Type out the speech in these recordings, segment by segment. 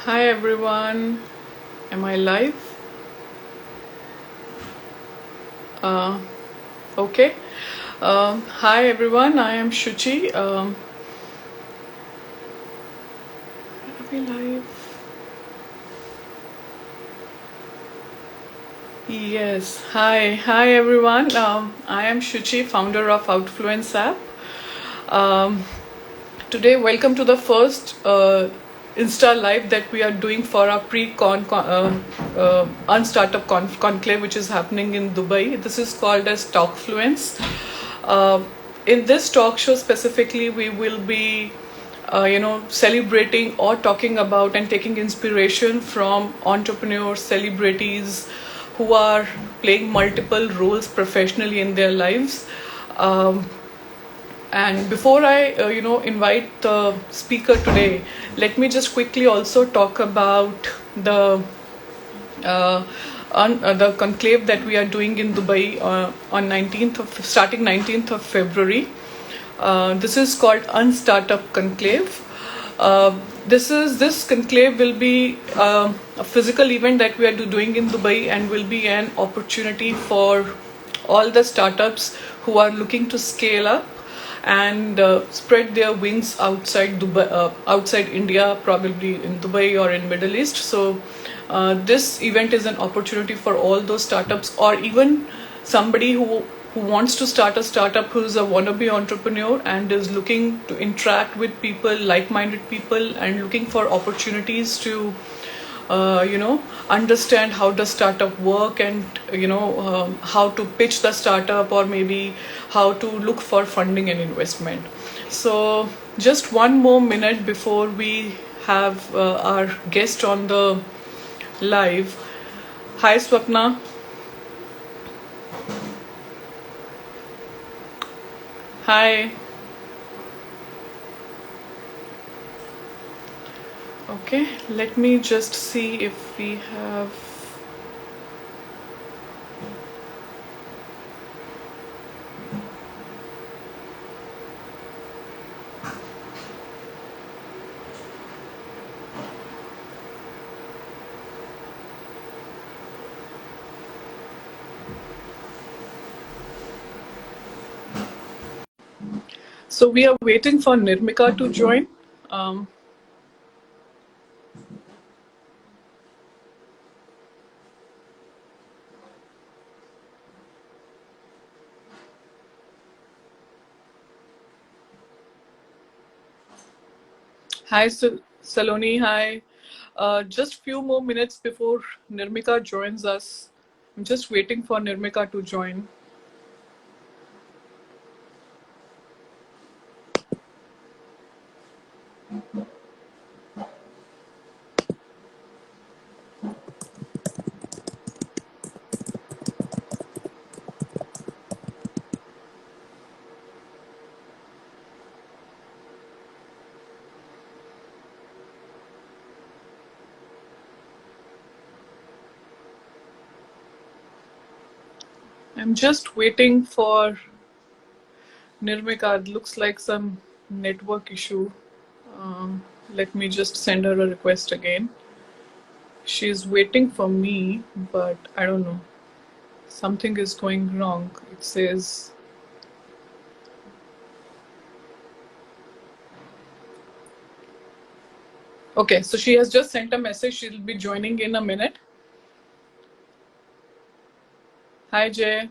Hi everyone, am I live? Uh, okay. Hi everyone, I am Shuchi. Are we live? Yes. Hi everyone. I am Shuchi, founder of Outfluence app. Um, Today, welcome to the first Insta live that we are doing for our unstartup conclave, which is happening in Dubai. This is called as Talkfluence. Uh, in this talk show specifically, we will be celebrating or talking about and taking inspiration from entrepreneurs, celebrities who are playing multiple roles professionally in their lives. Um, and before I, invite the speaker today, let me just quickly also talk about uh, the conclave that we are doing in Dubai on 19th of starting 19th of February. This is called Unstartup Conclave. This conclave will be a physical event that we are doing in Dubai and will be an opportunity for all the startups who are looking to scale up and spread their wings outside Dubai, outside India, probably in Dubai or in Middle East. So this event is an opportunity for all those startups, or even somebody who wants to start a startup, who's a wannabe entrepreneur and is looking to interact with people, like-minded people, and looking for opportunities to understand how does startup work, and how to pitch the startup, or maybe how to look for funding and investment. So just one more minute before we have our guest on the live. Hi Swapna. Hi. Okay, let me just see if we have. So we are waiting for Nirmika to join. Um, Hi, Saloni. Hi. Just few more minutes before Nirmika joins us. I'm just waiting for Nirmika to join. I'm just waiting for Nirmika. It looks like some network issue. Let me just send her a request again. She's waiting for me, but I don't know. Something is going wrong. It says. Okay, so she has just sent a message. She'll be joining in a minute. Hi, Jay.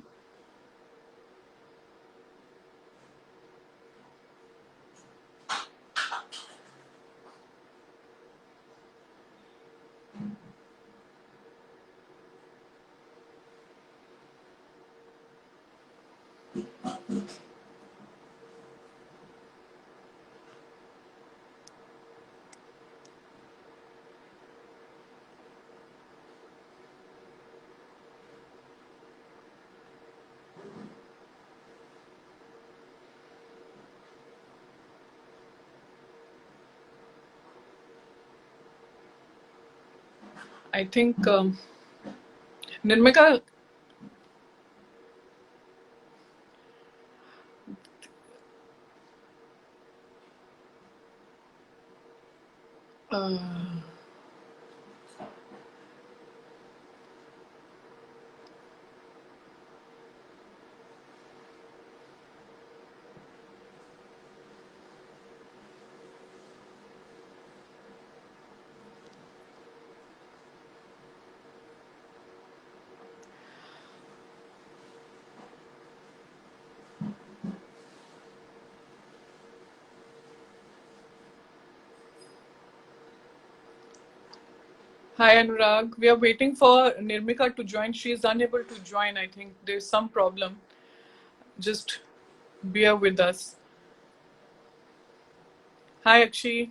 I think Nirmika. Uh, Hi Anurag. We are waiting for Nirmika to join. She is unable to join. I think there's some problem. Just bear with us. Hi Akshi.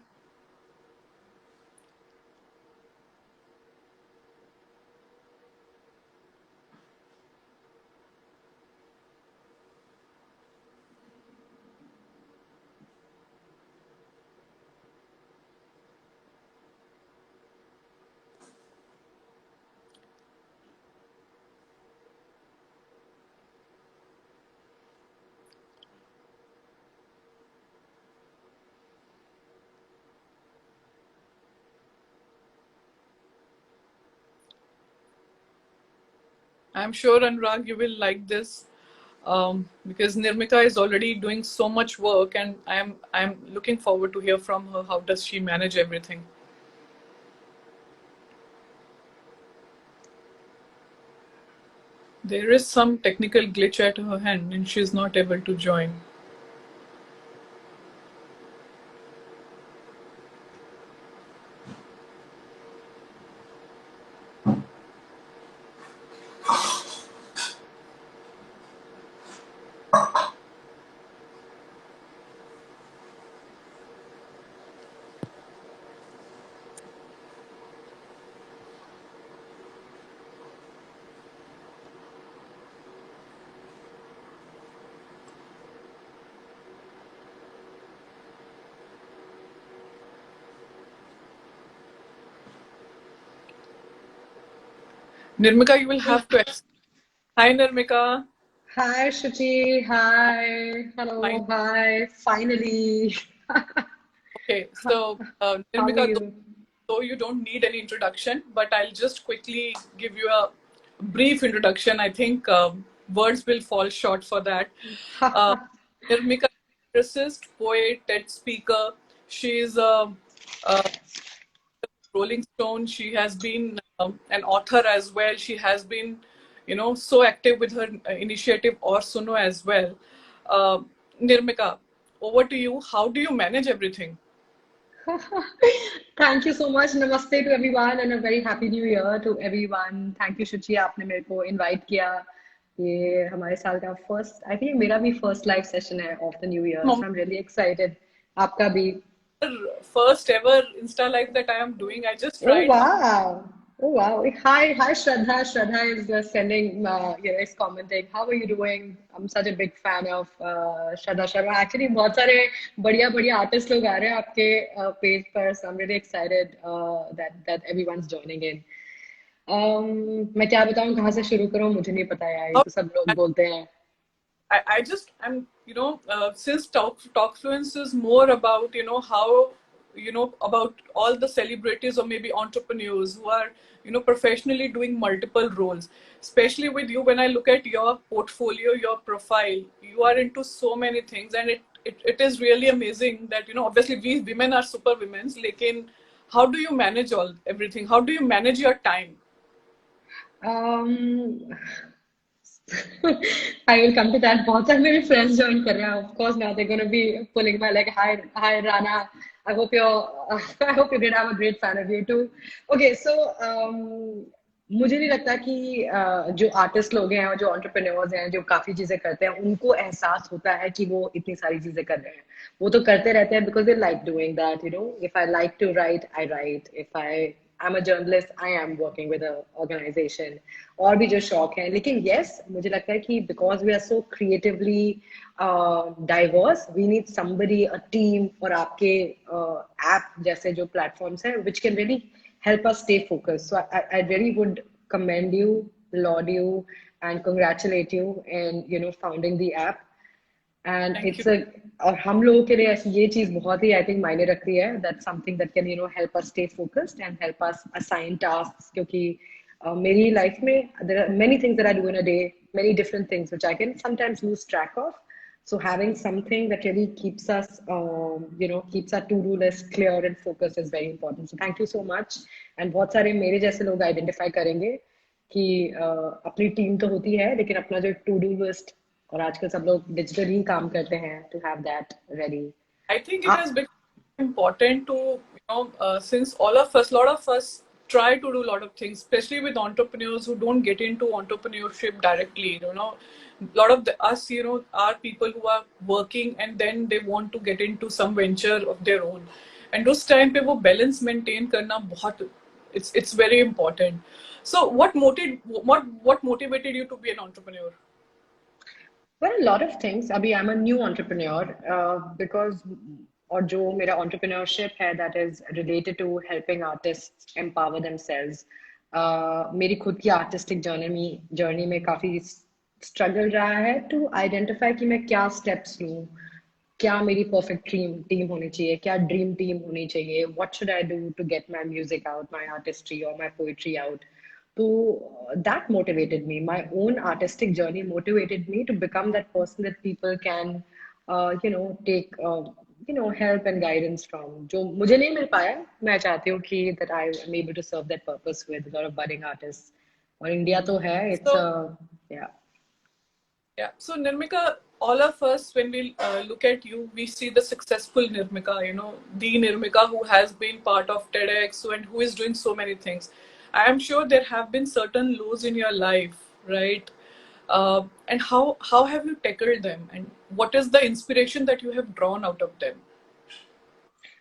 I'm sure Anurag you will like this because Nirmika is already doing so much work, and I'm looking forward to hear from her. How does she manage everything? There is some technical glitch at her hand, and she's not able to join. Nirmika, you will have to. Hi Nirmika. Hi, Shruti. Hi. Fine. Hello. Hi. Finally. Okay, How so how are Nirmika, you? though you don't need any introduction, but I'll just quickly give you a brief introduction. I think words will fall short for that. Uh, Nirmika is a lyricist, poet, TED speaker. She is a Rolling Stone. She has been an author as well. She has been, so active with her initiative Or Suno as well. Uh, Nirmika, over to you. How do you manage everything? Thank you so much. Namaste to everyone and a very happy new year to everyone. Thank you, Shruti. आपने मेरे को invite किया. ये हमारे साल का first, I think मेरा भी first live session है of the new year. So I'm really excited. आपका भी. First ever Insta live that I am doing. I just Oh tried. wow. Oh wow. Hi Shraddha. Shraddha is sending is commenting. How are you doing? I'm such a big fan of Shraddha Sharma. Actually बहुत सारे बढ़िया बढ़िया artists लोग आ रहे हैं आपके page पर. So I'm really excited that everyone's joining in. मैं क्या बताऊं कहाँ से शुरू करूं मुझे नहीं पता यार ये How तो सब लोग बोलते हैं. I'm since Talkfluence is more about how about all the celebrities or maybe entrepreneurs who are professionally doing multiple roles. Especially with you, when I look at your portfolio, your profile, you are into so many things, and it is really amazing that obviously we women are super women's. Lekin, how do you manage all everything? How do you manage your time? Um, I will come to that. बहुत सारे मेरे friends join कर रहे हैं. Of course, now they're going to be pulling my leg. Hi, Rana. I hope you're. I hope you did. I'm a great fan of you too. Okay, so मुझे नहीं लगता कि जो आर्टिस्ट लोग हैं और जो एंटरप्रेन्योर्स हैं जो काफी चीजें करते हैं उनको एहसास होता है कि वो इतनी सारी चीजें कर रहे हैं. वो तो करते रहते हैं because they like doing that. If I like to write, I write. If I'm a journalist, I am working with a organization. और भी जो शौक है लेकिन yes मुझे लगता है कि because we are so creatively diverse, we need somebody, a team और आपके app जैसे जो platforms हैं which can really help us stay focused. So I really would commend you, laud you, and congratulate you in founding the app. And Thank you. it's a और हम लोगों के लिए ये चीज बहुत ही I think मायने रखती है. That's something that can help us stay focused and help us assign tasks. क्योंकि मेरी life में there are many things that I do in a day, many different things which I can sometimes lose track of. So having something that really keeps us, keeps our to-do list clear and focused is very important. So thank you so much. And बहुत सारे मेरे जैसे लोग identify करेंगे कि अपनी team तो होती है लेकिन अपना जो टू डू लिस्ट और आजकल सब लोग डिजिटली काम करते हैं to have that ready. I think it has become important to, since all of us, lot of us try to do a lot of things, especially with entrepreneurs who don't get into entrepreneurship directly. You know, a lot of us, you know, are people who are working and then they want to get into some venture of their own. And उस time पे वो balance maintain करना बहुत, it's very important. So what motivated you to be an entrepreneur? Well, a lot of things. Abhi, I'm a new entrepreneur because और जो मेरा entrepreneurship है that is related to helping artists empower themselves. मेरी खुद की artistic journey में काफी struggle रहा है to identify कि मैं क्या steps लूँ, क्या मेरी perfect team होनी चाहिए, क्या dream team होनी चाहिए, what should I do to get my music out, my artistry or my poetry out. So that motivated me. My own artistic journey motivated me to become that person that people can, take, help and guidance from. जो मुझे नहीं मिल पाया, मैं चाहती हूँ कि that I am able to serve that purpose with a lot of budding artists. और India तो है, it's So yeah. yeah. So Nirmika, all of us, when we look at you, we see the successful Nirmika, you know, the Nirmika who has been part of TEDx and who is doing so many things. I am sure there have been certain lows in your life, right? And how have you tackled them? And what is the inspiration that you have drawn out of them?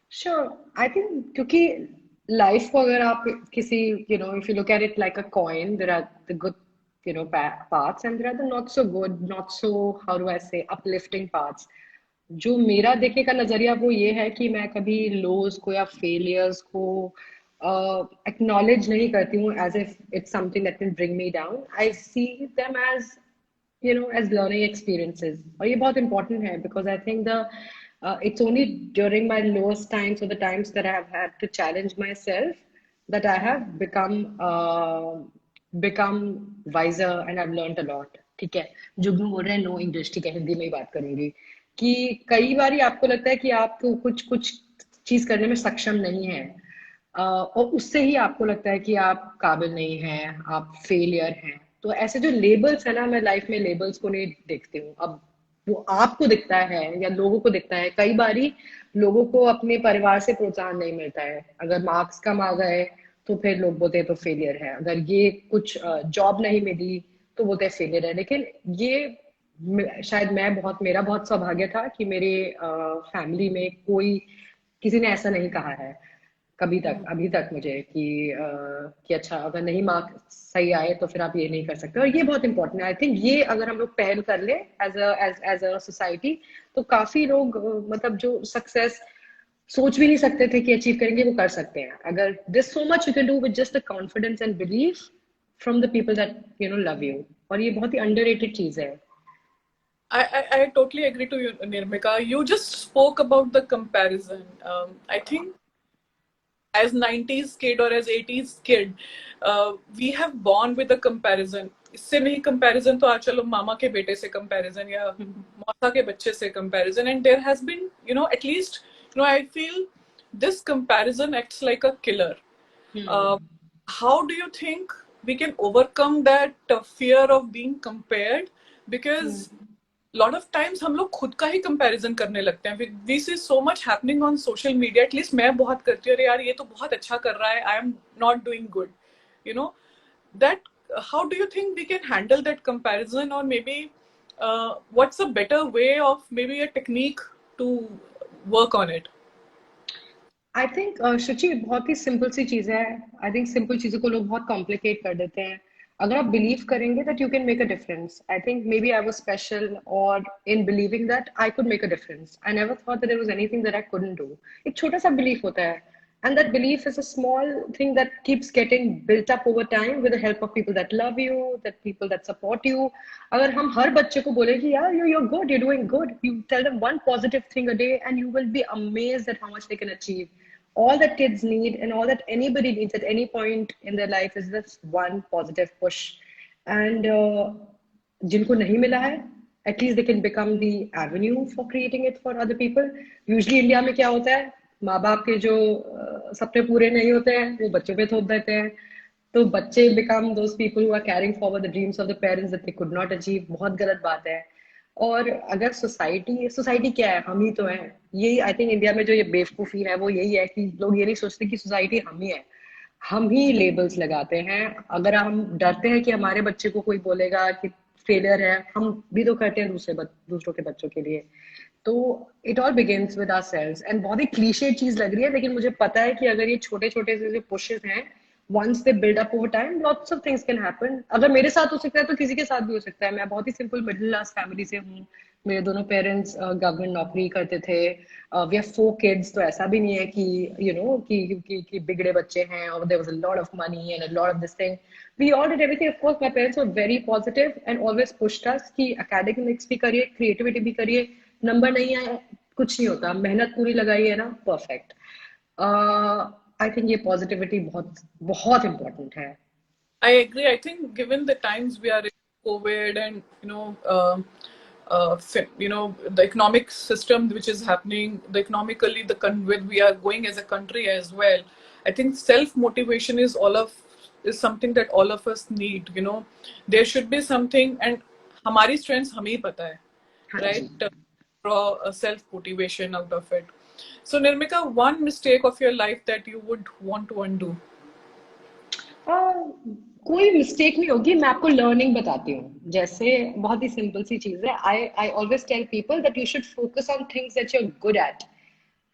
Sure. I think क्योंकि life को अगर आप किसी if you look at it like a coin, there are the good parts and there are the not so good, not so, how do I say, uplifting parts. जो मेरा देखने का नजरिया वो ये है कि मैं कभी lows को या failures को acknowledge नहीं करती हूँ as if it's something that can bring me down. I see them as as learning experiences. और ये बहुत important है because I think it's only during my lowest times or the times that I have had to challenge myself that I have become wiser and I've learned a lot. ठीक है, जुगनू बोल रहे हैं no English, ठीक है, हिंदी में ही बात करूंगी कि कई बार आपको लगता है कि आप कुछ कुछ चीज करने में सक्षम नहीं है और उससे ही आपको लगता है कि आप काबिल नहीं हैं, आप फेलियर हैं. तो ऐसे जो लेबल्स है ना, मैं लाइफ में लेबल्स को नहीं देखती हूँ. अब वो आपको दिखता है या लोगों को दिखता है. कई बारी लोगों को अपने परिवार से प्रोत्साहन नहीं मिलता है. अगर मार्क्स कम आ गए तो फिर लोग बोलते हैं तो फेलियर है. अगर ये कुछ जॉब नहीं मिली तो बोलते हैं फेलियर है. लेकिन ये शायद मेरा बहुत सौभाग्य था कि मेरे फैमिली में किसी ने ऐसा नहीं कहा है कभी तक, अभी तक मुझे कि अच्छा अगर नहीं मार्क्स सही आए तो फिर आप ये नहीं कर सकते. और ये बहुत इंपॉर्टेंट है. आई थिंक ये अगर हम लोग पहल कर ले एज अ सोसाइटी तो काफी लोग मतलब जो सक्सेस सोच भी नहीं सकते थे कि अचीव करेंगे वो कर सकते हैं. अगर this so much you can do with just the confidence and belief from the people that love you. और ये बहुत ही अंडररेटेड चीज है. I totally agree to you, Nirmika. You just spoke about the comparison. I think as 90s kid or as 80s kid, we have born with a comparison. इससे नहीं comparison तो आज चलो मामा के बेटे से comparison या मौसा के बच्चे से comparison. And there has been, at least, I feel this comparison acts like a killer. How do you think we can overcome that fear of being compared? Because lot of times हम लोग खुद का ही comparison करने लगते हैं. We see so much happening on social media. At least मैं बहुत करती हूँ, अरे यार ये तो बहुत अच्छा कर रहा है, I am not doing good. That how do you think we can handle that comparison, or maybe what's a better way of maybe a technique to work on it? I think शुचि बहुत ही simple सी चीज है. I think simple चीजों को लोग बहुत कॉम्प्लिकेट कर देते हैं. अगर आप बिलीव करेंगे that you can make a difference, I think maybe I was वाज स्पेशल और in believing that I could make a difference. I never thought that there was anything that I couldn't do. एक छोटा सा belief होता है and that belief is a small thing that keeps getting built up over time with the help of people that love you, that people that support you. अगर हम हर बच्चे को बोले कि यार you're good, you're doing good, you tell them one positive thing a day and you will be amazed at how much they can achieve. All that kids need and all that anybody needs at any point in their life is this one positive push. And जिनको नहीं मिला है, at least they can become the avenue for creating it for other people. Usually India में क्या होता है, माँ बाप के जो सपने पूरे नहीं होते हैं वो बच्चों पे थोप देते हैं. तो बच्चे become those people who are carrying forward the dreams of the parents that they could not achieve. बहुत गलत बात है. और अगर सोसाइटी क्या है, हम ही तो हैं. यही आई थिंक इंडिया में जो ये बेवकूफी है वो यही है कि लोग ये नहीं सोचते कि सोसाइटी हम ही है. हम ही लेबल्स लगाते हैं। अगर हम डरते हैं कि हमारे बच्चे को कोई बोलेगा कि फेलियर है, हम भी तो करते हैं दूसरों के बच्चों के लिए। तो it all begins with ourselves. And बहुत ही क्लीशे चीज लग रही है, लेकिन मुझे पता है कि अगर ये छोटे छोटे से जो पुशेस हैं, once they build up over time, lots of things can happen. अगर मेरे साथ हो सकता है तो किसी के साथ भी हो सकता है। मैं बहुत ही सिंपल मिडिल क्लास फैमिली से हूँ। मेरे दोनों पेरेंट्स गवर्नमेंट नौकरी करते थे। वी हैव 4 kids, तो ऐसा भी नहीं है कि कि बिगड़े बच्चे हैं और there was a lot of money and a lot of this thing. We all did everything. Of course my parents were very positive and always pushed us कि एकेडमिक्स भी करिए, क्रिएटिविटी भी करिए, नंबर नहीं आए कुछ नहीं होता, मेहनत पूरी लगाई है ना, परफेक्ट। आई थिंक ये पॉजिटिविटी बहुत बहुत इम्पोर्टेंट है। I agree. I think given the times we are in, COVID, and the economic system which is happening, the economically where we are going as a country as well. I think self motivation is something that all of us need. There should be something, and हमारी strengths हमें ही पता है, हाँ जी। right? Draw a self motivation out of it. So Nirmika, one mistake of your life that you would want to undo. कोई mistake नहीं होगी, मैं आपको लर्निंग बताती हूँ। जैसे बहुत ही सिंपल सी चीज है। I always tell people that you should focus on things that you are good at.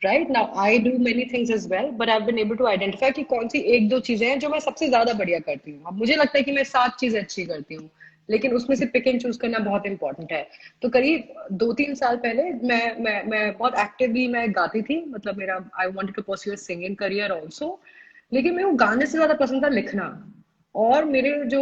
Right now I do many things as well, but I have been able to identify कि कौन सी एक दो चीजें हैं जो मैं सबसे ज्यादा बढ़िया करती हूँ। अब मुझे लगता है कि मैं 7 चीजें अच्छी करती हूँ, लेकिन उसमें से पिक एंड चूज करना बहुत इंपॉर्टेंट है। तो करीब 2-3 साल पहले मैं बहुत एक्टिवली मैं गाती थी। मतलब मेरा I wanted to pursue a singing career also, लेकिन मेरे को गाने से ज्यादा पसंद था लिखना। और मेरे जो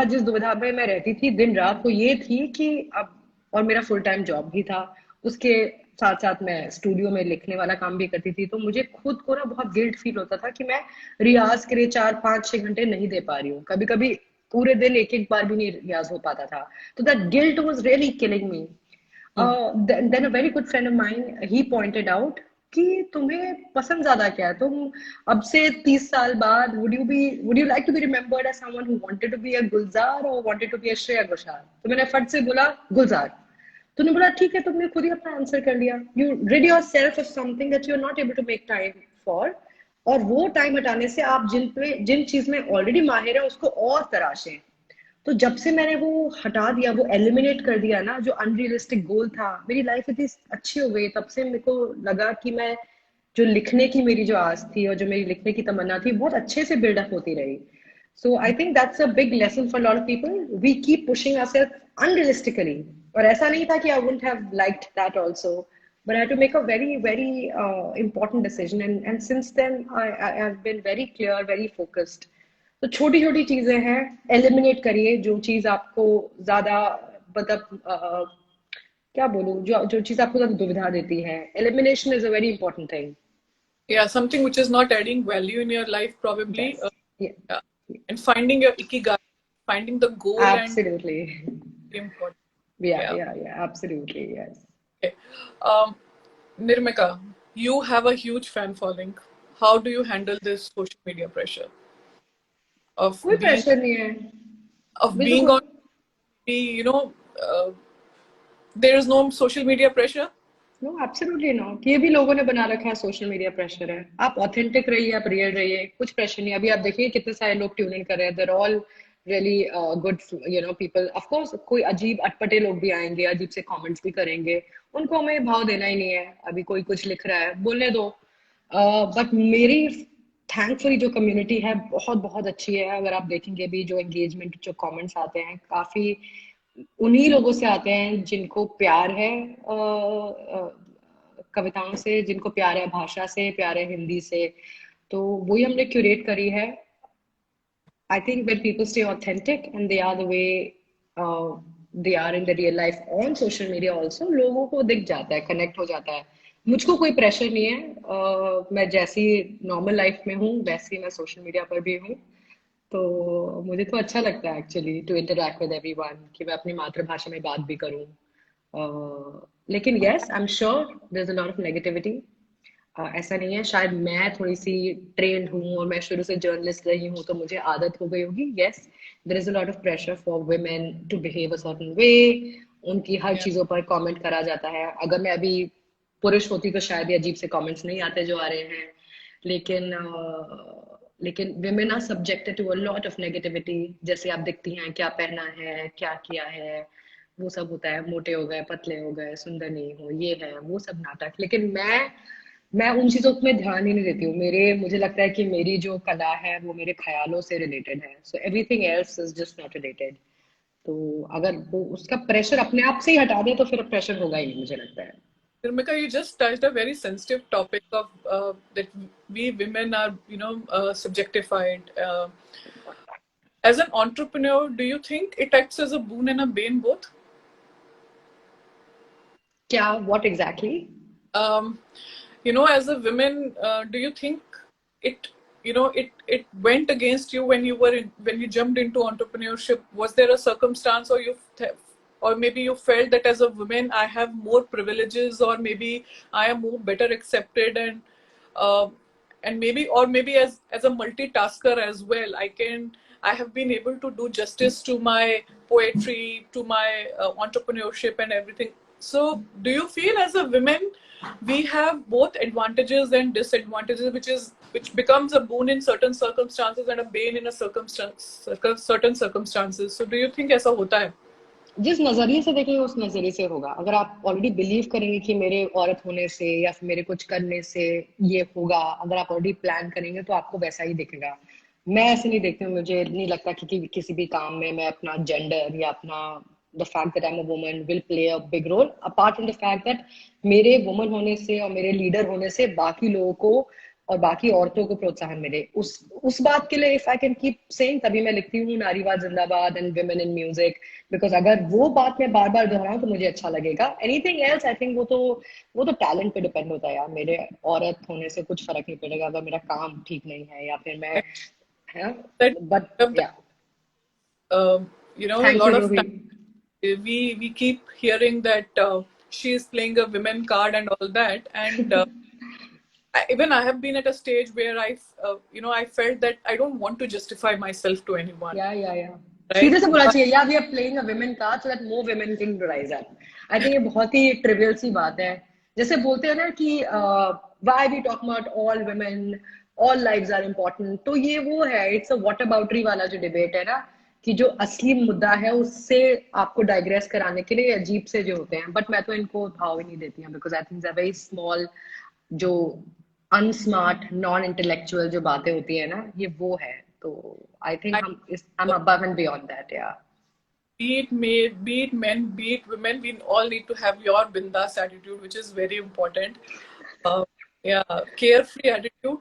जिस दुविधा में मैं रहती थी दिन रात, वो ये थी कि अब, और मेरा फुल टाइम जॉब भी था, उसके साथ साथ मैं स्टूडियो में लिखने वाला काम भी करती थी। तो मुझे खुद को ना बहुत गिल्ट फील होता था कि मैं रियाज के लिए 4-5-6 घंटे नहीं दे पा रही हूँ। कभी कभी पूरे दिन एक एक बार भी नहीं रियाज हो पाता था। तो that guilt was really killing me. Then a very good friend of mine he pointed out कि तुम्हें पसंद ज्यादा क्या है। तुम अब से 30 साल बाद would you like to be remembered as someone who wanted to be a Gulzar और wanted to be a Shreya Ghoshal? तो मैंने फट से बोला गुलजार। तूने बोला ठीक है, तुमने खुद ही अपना आंसर कर लिया। You rid yourself of something that you're not able to make time for, और वो टाइम हटाने से आप जिन चीज में ऑलरेडी माहिर है उसको और तराशें। तो जब से मैंने वो हटा दिया, वो एलिमिनेट कर दिया ना, जो अनरियलिस्टिक गोल था, मेरी लाइफ इतनी अच्छी हो गई। तब से मेरे को लगा कि मैं जो लिखने की मेरी जो आस थी और जो मेरी लिखने की तमन्ना थी, बहुत अच्छे से बिल्डअप होती रही। So I think that's a big lesson for lot of people. We keep pushing ourselves unrealistically. और ऐसा नहीं था कि I wouldn't have liked that also, but I had to make a very important decision, and since then I have been very clear, very focused. तो छोटी छोटी चीजें हैं, एलिमिनेट करिए जो चीज आपको ज्यादा, मतलब क्या बोलूं, जो चीज आपको ज्यादा दुविधा देती है। Elimination is a very important thing. Yeah, something which is not adding value in your life, probably. Yes, Yeah. And finding your ikigai, finding the goal, and absolutely. important. या Yeah. या या absolutely, yes. Okay. Um, Nirmika, you have a huge fan following. How do you handle this social media pressure of कोई being pressure नहीं है। of मुझे तो being कोई, on? Uh, there is no social media pressure. No absolutely not. ये भी लोगों ने बना रखा है सोशल मीडिया प्रेशर है। आप ऑथेंटिक रहिए, आप रियल रहिए, कुछ प्रेशर नहीं। अभी आप देखिए कितने सारे लोग ट्यून इन कर रहे हैं, they're all really good people. Of course कोई अजीब अटपटे लोग भी आएंगे, अजीब से कमेंट्स भी करेंगे, उनको हमें भाव देना ही नहीं है। अभी कोई कुछ लिख रहा है, बोलने दो। बट मेरी थैंकफुली जो कम्युनिटी है बहुत बहुत अच्छी है। अगर आप देखेंगे भी जो एंगेजमेंट, जो कमेंट्स आते हैं, काफी उन्हीं लोगों से आते हैं जिनको प्यार है कविताओं से, जिनको प्यार है भाषा से, प्यार है हिंदी से। तो वही हमने क्यूरेट करी है। I think when people stay authentic and they are the way they are in the real life on social media also, लोगों को दिख जाता है, कनेक्ट हो जाता है। मुझको कोई प्रेशर नहीं है। मैं जैसी नॉर्मल लाइफ में हूँ वैसी मैं सोशल मीडिया पर भी हूँ। तो मुझे तो अच्छा लगता है actually to interact with everyone, कि मैं अपनी मातृभाषा में बात भी करूँ। लेकिन yes, I am sure there is a lot of negativity. ऐसा नहीं है, शायद मैं थोड़ी सी ट्रेंड हूँ और मैं शुरू से जर्नलिस्ट रही हूँ तो मुझे आदत हो गई होगी। Yes, there is a lot of pressure for women to behave a certain way. उनकी हर Yeah. चीजों पर कमेंट करा जाता है। अगर मैं अभी पुरुष होती तो शायद ये अजीब से कमेंट्स नहीं आते जो आ रहे हैं। लेकिन लेकिन women are subjected to a lot of negativity, जैसे आप दिखती हैं, क्या पहना है, क्या किया है, वो सब होता है, मोटे हो गए, पतले हो गए, सुंदर नहीं हो, ये है वो सब नाटक। लेकिन मैं उन चीजों में ध्यान ही नहीं देती हूँ। मुझे लगता है कि मेरी जो कला है वो मेरे ख्यालों से रिलेटेड है, so everything else is just not related. तो अगर वो उसका प्रेशर अपने आप से ही हटा दे तो फिर प्रेशर होगा ही नहीं, मुझे लगता है। Nirmika, you just touched a very sensitive topic of that we women are, subjectified. As an entrepreneur, do you think it acts as a boon and a bane both? क्या, what exactly? Um, as a woman, do you think it, it went against you when when you jumped into entrepreneurship? Was there a circumstance, or maybe you felt that as a woman I have more privileges, or maybe I am more better accepted, uh, and maybe as a multitasker as well, I have been able to do justice to my poetry, to my entrepreneurship and everything. So do you feel as a woman we have both advantages and disadvantages, which becomes a boon in certain circumstances and a bane in a certain circumstances? So do you think ऐसा होता है? जिस नजरिए से देखेंगे उस नजरिए से होगा। अगर आप ऑलरेडी बिलीव करेंगे कि मेरे औरत होने से या फिर मेरे कुछ करने से ये होगा, अगर आप ऑलरेडी प्लान करेंगे तो आपको वैसा ही दिखेगा। मैं ऐसे नहीं देखती हूँ, मुझे नहीं लगता कि किसी भी काम में मैं अपना जेंडर या अपना the fact that I am a woman will play a big role, apart from the fact that मेरे वुमन होने से और मेरे लीडर होने से बाकी लोगों को और बाकी औरतों को प्रोत्साहन मिले। उस बात के लिए if I can keep saying, तभी मैं लिखती हूँ नारीवाद जिंदाबाद and women in music, because अगर वो बात मैं बार बार दोहराऊं तो मुझे अच्छा लगेगा। एनीथिंग एल्स आई थिंक वो तो टैलेंट पे डिपेंड होता है यार। मेरे औरत होने से कुछ फर्क नहीं पड़ेगा अगर मेरा काम ठीक नहीं है या फिर मैं, है। That, बट या, a thank you lot of रूही। time we keep hearing that she is playing a women card and all that, and even I have been at a stage where I felt that I don't want to justify myself to anyone, या right? सीधे से बोलना चाहिए, या we are playing a women card so that more women can rise up. I think ये बहुत ही trivial सी बात है। जैसे बोलते हैं ना कि why we talk about all women, all lives are important, तो ये वो है, इट्स अ व्हाट अबाउटरी वाला जो डिबेट है ना, कि जो असली मुद्दा है उससे आपको डाइग्रेस कराने के लिए अजीब से जो होते हैं। बट मैं तो इनको भाव ही नहीं देती हूँ, because I think very small, जो अनस्मार्ट नॉन इंटेलेक्चुअल जो बातें होती है ना, ये वो है। तो आई थिंक I, हम above and beyond that, yeah. be it men, be it women, we all need to have your bindas attitude, which is very important. Uh, yeah, carefree attitude.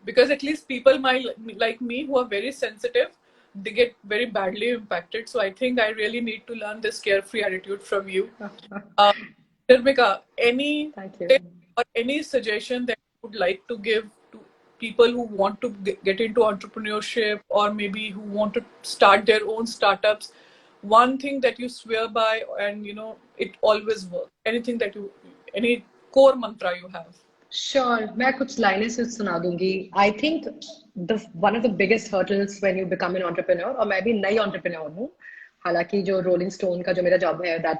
Because at least people might like me who are very sensitive, they get very badly impacted. So I think I really need to learn this carefree attitude from you. Uh, Nirmika, any Thank you. tip or any suggestion that you would like to give to people who want to get into entrepreneurship, or maybe who want to start their own startups? One thing that you swear by, and it always works. Any core mantra you have? Sure, मैं कुछ लाइनें से सुना दूंगी। I think the one of the biggest hurdles when you become an entrepreneur, और मैं भी नई एंटरप्रेन्योर हूँ, हालांकि जो रोलिंग स्टोन का जो मेरा जॉब है, that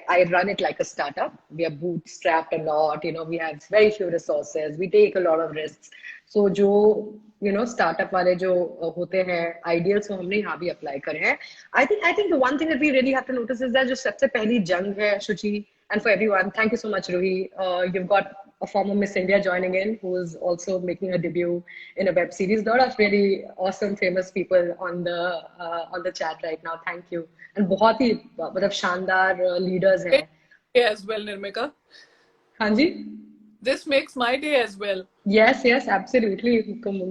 I run it like a startup. We are bootstrapped a lot, we have very few resources, we take a lot of risks. So जो स्टार्टअप वाले जो होते हैं आइडियल्स, वो हमने यहाँ भी अप्लाई करे हैं। I think the one thing that we really have to notice is that जो सबसे पहली जंग है, शुचि, and for everyone, thank you so much, Ruhi. You've got a former Miss India joining in who is also making a debut in a web series. A lot of really awesome, famous people on the chat right now. Thank you. And बहुत ही मतलब शानदार leaders हैं। As well, Nirmika. हाँ जी। This makes my day as well. Yes yes absolutely.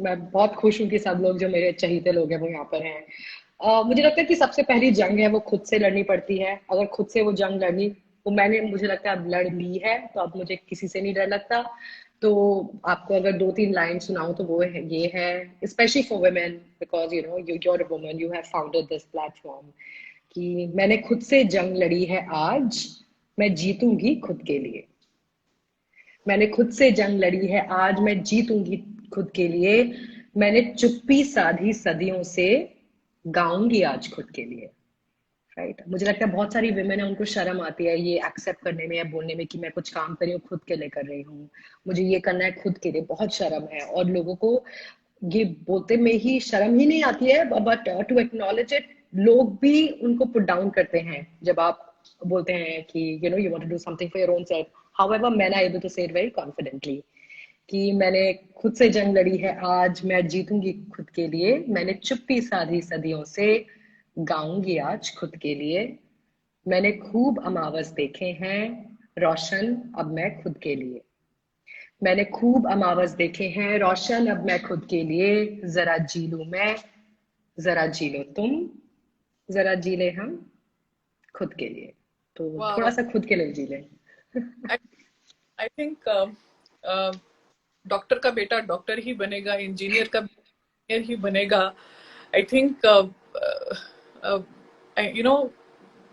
मैं बहुत खुश हूँ कि सब लोग जो मेरे चहीते लोग हैं वो यहाँ पर हैं। मुझे लगता है कि सबसे पहली जंग है वो खुद से लड़नी पड़ती है। अगर खुद से वो जंग लड़नी, वो मुझे लगता है अब लड़ ली है, तो अब मुझे किसी से नहीं डर लगता। तो आपको अगर 2-3 लाइन सुनाऊं तो वो है, ये है specially for women, because you're a woman, you have founded this platform, कि मैंने खुद से जंग लड़ी है आज, मैं जीतूंगी खुद के लिए। मैंने खुद से जंग लड़ी है आज, मैं जीतूंगी खुद के लिए। मैंने चुप्पी साधी सदियों से, गाऊंगी आज खुद के लिए। राइट। मुझे लगता है बहुत सारी विमेन है, उनको शर्म आती है ये एक्सेप्ट करने में या बोलने में कि मैं कुछ काम कर रही हूँ, खुद के लिए कर रही हूँ, मुझे ये करना है खुद के लिए, बहुत शर्म है। और लोगों को ये बोलते में ही शर्म ही नहीं आती है, बट टू एक्नॉलेज इट, लोग भी उनको पुट डाउन करते हैं जब आप बोलते हैं कि you want to do something for your own self. However man I able to say it very confidently कि मैंने खुद से जंग लड़ी है, आज मैं जीतूंगी खुद के लिए, मैंने चुप्पी साधी सदियों से, गाऊंगी आज खुद के लिए, मैंने खूब अमावस देखे हैं, रोशन अब मैं खुद के लिए, मैंने खूब अमावस देखे हैं रोशन अब मैं खुद के लिए, जरा जी लूं मैं, जरा जी लो तुम, जरा जी ले हम खुद के लिए. तो वाह थोड़ा वाह. सा खुद के लिए जी ले. आई थिंक डॉक्टर का बेटा डॉक्टर ही बनेगा, इंजीनियर का इंजीनियर ही बनेगा. I think you know,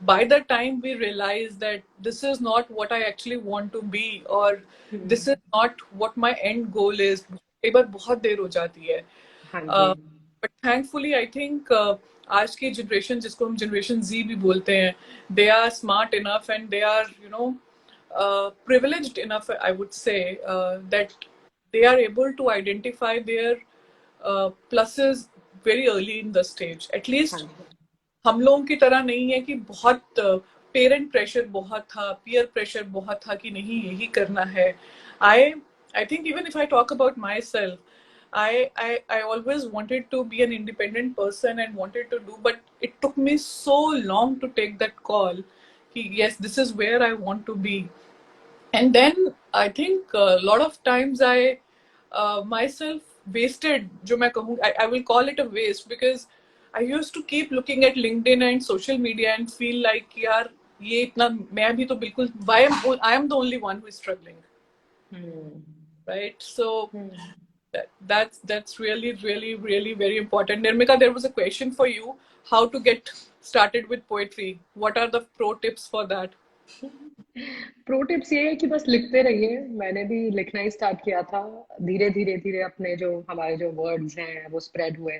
by the time we realize that this is not what I actually want to be, or this is not what my end goal is, कई बार बहुत देर हो जाती है. हाँ जी. But thankfully I think आज की generation, जिसको हम जनरेशन जी भी बोलते हैं, they are smart enough and they are privileged enough, I would say, that they are able to identify their pluses very early in the stage. At हाँ least जी. हम लोगों की तरह नहीं है कि बहुत पेरेंट प्रेशर बहुत था, पीयर प्रेशर बहुत था कि नहीं यही करना है. I I think even if I talk about myself, I always wanted to be an independent person and wanted to do, but it took me so long to take that call. Yes, this is where I want to be. And then I think a lot of times I myself wasted, जो मैं कहूँ, I will call it a waste, because I used to keep looking at LinkedIn and social media and feel like यार ये इतना, मैं भी तो बिल्कुल, I am the only one who is struggling, right? So that's really really really very important. Nirmika, there was a question for you: how to get started with poetry? What are the pro tips for that? Pro tips ये है कि बस लिखते रहिए. मैंने भी लिखना ही start किया था. धीरे धीरे धीरे अपने जो हमारे जो वर्ड्स हैं वो स्प्रेड हुए.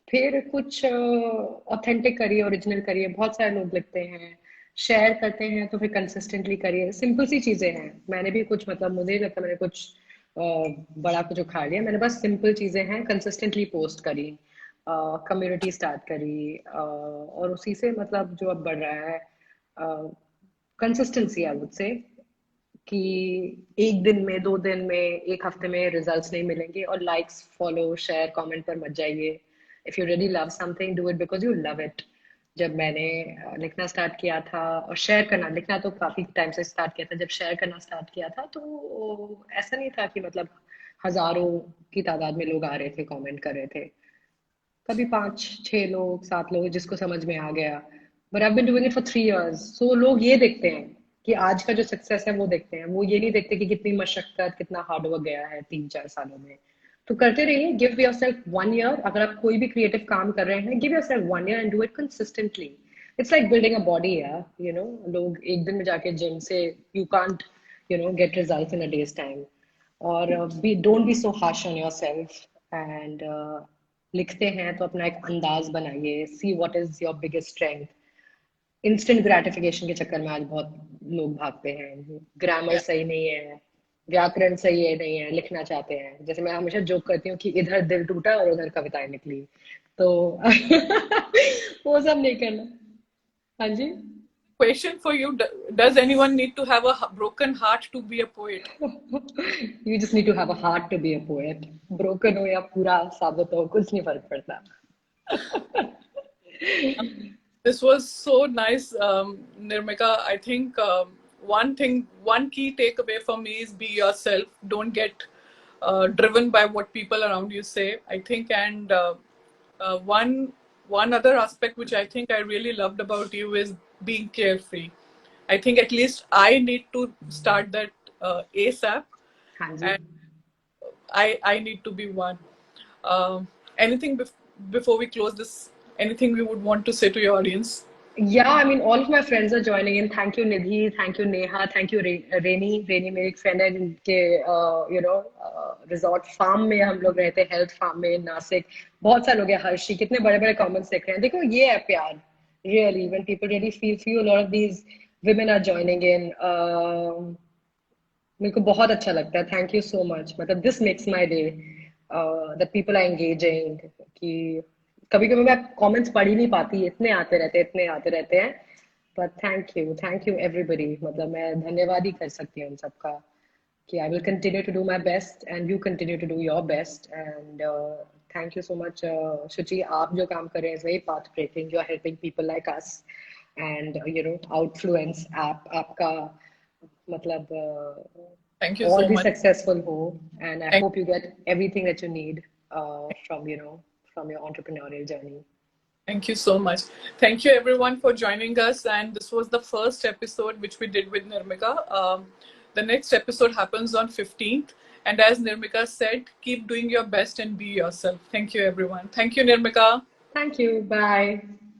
फिर कुछ ऑथेंटिक करिए, ओरिजिनल करिए. बहुत सारे लोग लिखते हैं, शेयर करते हैं, तो फिर कंसिस्टेंटली करिए. सिंपल सी चीजें हैं. मैंने भी कुछ, मतलब मुझे नहीं लगता मैंने कुछ बड़ा कुछ उखाड़ लिया. मैंने बस सिंपल चीजें हैं, कंसिस्टेंटली पोस्ट करी, कम्युनिटी स्टार्ट करी, और उसी से मतलब जो अब बढ़ रहा है, कंसिस्टेंसी आई वुड से, कि एक दिन में, 2 दिन में, एक हफ्ते में रिजल्ट्स नहीं मिलेंगे. और लाइक्स, फॉलो, शेयर, कमेंट पर मत जाइए. If you really love something, do it because you love it. जब मैंने लिखना स्टार्ट किया था और शेयर करना, लिखना तो काफी टाइम से स्टार्ट किया था, जब शेयर करना स्टार्ट किया था तो ऐसा नहीं था कि मतलब हजारों की तादाद में लोग आ रहे थे, कमेंट कर रहे थे. कभी 5 6 लोग, 7 लोग, जिसको समझ में आ गया. But I been doing it for 3 years. So लोग ये देखते हैं कि आज का जो सक्सेस है वो देखते हैं, वो ये नहीं देखते कि कितनी मशक्कत, कितना हार्डवर्क गया है 3 4 सालों में. तो करते रहिए. Give yourself 1 year. अगर आप कोई भी क्रिएटिव काम कर रहे हैं, give yourself 1 year and do it consistently. It's like building a body. यार लोग एक दिन में जाके जिम से, you can't get result in a day's time. और be don't be so harsh on yourself. And लिखते हैं तो अपना एक अंदाज बनाइए. See what is your biggest strength. Instant gratification के चक्कर में आज बहुत लोग भागते हैं. Grammar Yeah. सही नहीं है, व्याकरण सही है नहीं है, लिखना चाहते हैं. जैसे मैं हमेशा जोक करती हूँ कि इधर दिल टूटा और उधर कविताएं निकली. तो वो सब नहीं करना. हाँ जी. Question for you: does anyone need to have a broken heart to be a poet? You just need to have a heart to be a poet. Broken हो या पूरा साबित हो, कुछ नहीं फर्क पड़ता. This was so nice, Nirmika. I think one key takeaway for me is be yourself. Don't get driven by what people around you say, I think. And one other aspect which I think I really loved about you is being carefree. I think at least I need to start that ASAP, हाँ जी. and I need to be one. Anything before we close this? Anything we would want to say to your audience? Yeah, I mean, all of my friends are joining in. Thank you, Nidhi. Thank you, Neha. Thank you, Reni. Reni मेरी एक friend है जिनके resort farm में हम लोग रहते हैं, health farm में, नासिक. बहुत सारे लोग हैं. हर्षी, कितने बड़े बड़े कमेंट्स देख रहे हैं. देखो, ये है प्यार. Really, when people really feel for you, a lot of these women are joining in. मेरे को बहुत अच्छा लगता है. Thank you so much. मतलब this makes my day. that people are engaging. कि कभी कभी मैं comments पढ़ ही नहीं पाती, इतने आते रहते हैं. But thank you everybody. मतलब मैं धन्यवाद ही कर सकती हूँ उन सबका. कि I will continue to do my best and you continue to do your best. And thank you so much, Shuchi. आप जो काम कर रहे हैं is very path breaking. You are helping people like us. And Outfluence app आपका मतलब Thank you all so be much. successful ho. And I Thank, hope you get everything that you need from from your entrepreneurial journey. thank you so much. Thank you everyone for joining us. And this was the first episode which we did with Nirmika. The next episode happens on 15th. And as Nirmika said, keep doing your best and be yourself. Thank you everyone. Thank you, Nirmika. Thank you. Bye.